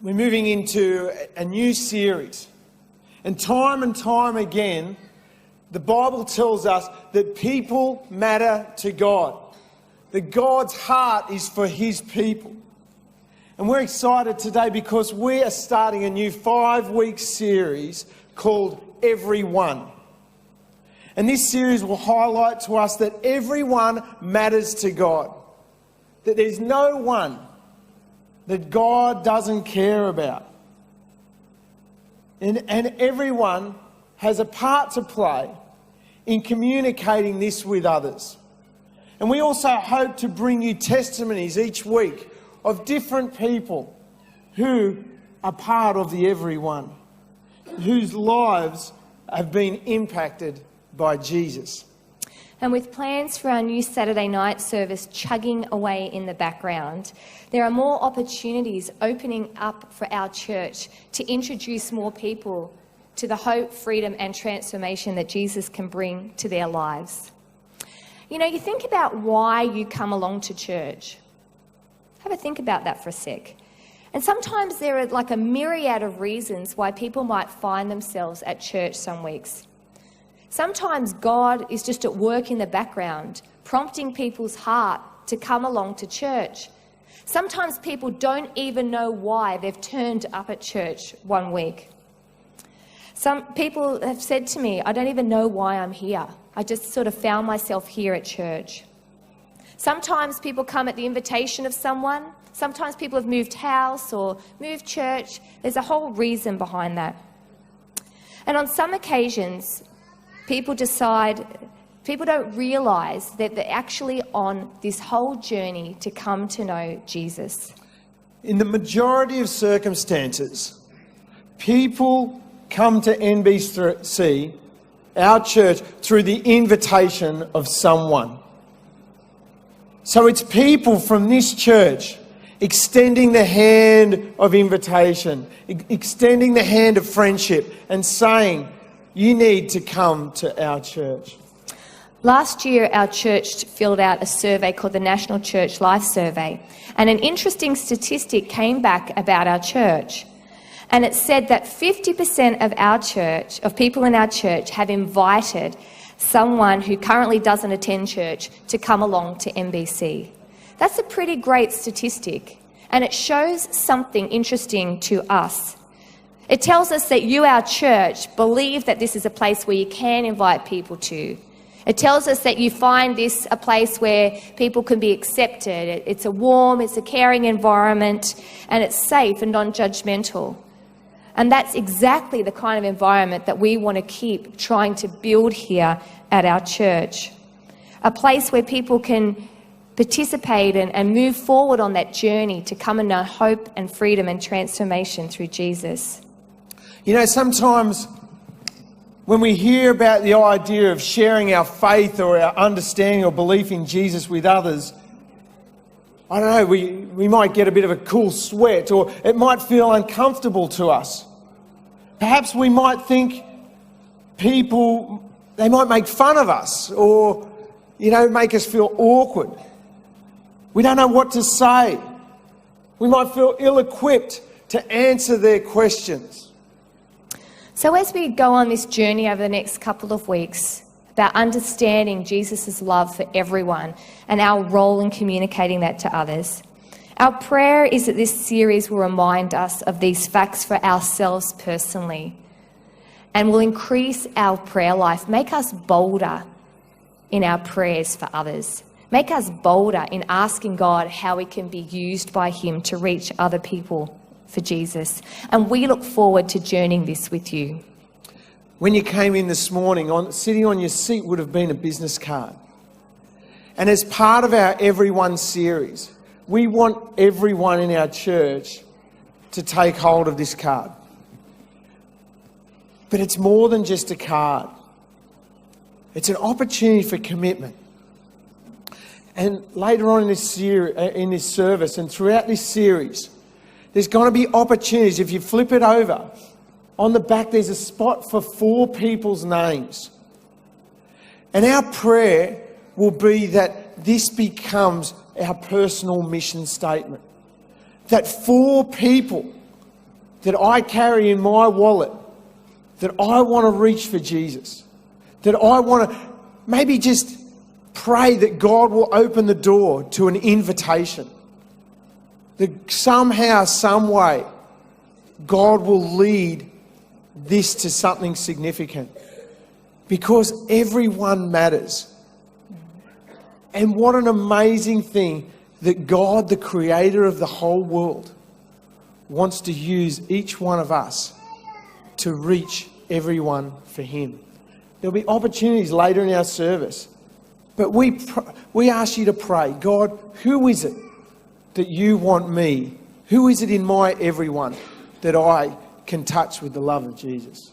We're moving into a new series. And time again, the Bible tells us that people matter to God. That God's heart is for his people. And we're excited today because we are starting a new 5-week series called EveryONE. And this series will highlight to us that everyone matters to God. That there's no one that God doesn't care about. And everyone has a part to play in communicating this with others. And we also hope to bring you testimonies each week of different people who are part of the EveryONE, whose lives have been impacted by Jesus. And with plans for our new Saturday night service chugging away in the background, there are more opportunities opening up for our church to introduce more people to the hope, freedom and transformation that Jesus can bring to their lives. You know, you think about why you come along to church. Have a think about that for a sec. And sometimes there are like a myriad of reasons why people might find themselves at church some weeks. Sometimes God is just at work in the background, prompting people's heart to come along to church. Sometimes people don't even know why they've turned up at church one week. Some people have said to me, I don't even know why I'm here. I just sort of found myself here at church. Sometimes people come at the invitation of someone. Sometimes people have moved house or moved church. There's a whole reason behind that. And on some occasions, people don't realise that they're actually on this whole journey to come to know Jesus. In the majority of circumstances, people come to NBC, our church, through the invitation of someone. So it's people from this church extending the hand of invitation, extending the hand of friendship and saying, you need to come to our church. Last year, our church filled out a survey called the National Church Life Survey. And an interesting statistic came back about our church. And it said that 50% of our church, of people in our church, have invited someone who currently doesn't attend church to come along to NBC. That's a pretty great statistic. And it shows something interesting to us. It tells us that you, our church, believe that this is a place where you can invite people to. It tells us that you find this a place where people can be accepted. It's a warm, it's a caring environment, and it's safe and non-judgmental. And that's exactly the kind of environment that we want to keep trying to build here at our church. A place where people can participate and move forward on that journey to come and know hope and freedom and transformation through Jesus. You know, sometimes when we hear about the idea of sharing our faith or our understanding or belief in Jesus with others, I don't know, we might get a bit of a cool sweat, or it might feel uncomfortable to us. Perhaps we might think people, they might make fun of us or, you know, make us feel awkward. We don't know what to say. We might feel ill-equipped to answer their questions. So as we go on this journey over the next couple of weeks about understanding Jesus' love for everyone and our role in communicating that to others, our prayer is that this series will remind us of these facts for ourselves personally and will increase our prayer life, make us bolder in our prayers for others, make us bolder in asking God how we can be used by him to reach other people for Jesus. And we look forward to journeying this with you. When you came in this morning, sitting on your seat would have been a business card. And as part of our EveryONE series, we want everyone in our church to take hold of this card. But it's more than just a card. It's an opportunity for commitment. And later on in this service and throughout this series, there's going to be opportunities. If you flip it over, on the back there's a spot for 4 people's names. And our prayer will be that this becomes our personal mission statement. That 4 people that I carry in my wallet that I want to reach for Jesus? That I want to maybe just pray that God will open the door to an invitation. That somehow, some way, God will lead this to something significant. Because everyone matters. And what an amazing thing that God, the creator of the whole world, wants to use each one of us to reach everyone for him. There'll be opportunities later in our service. But we ask you to pray, God, who is it that you want me? Who is it in my everyone that I can touch with the love of Jesus?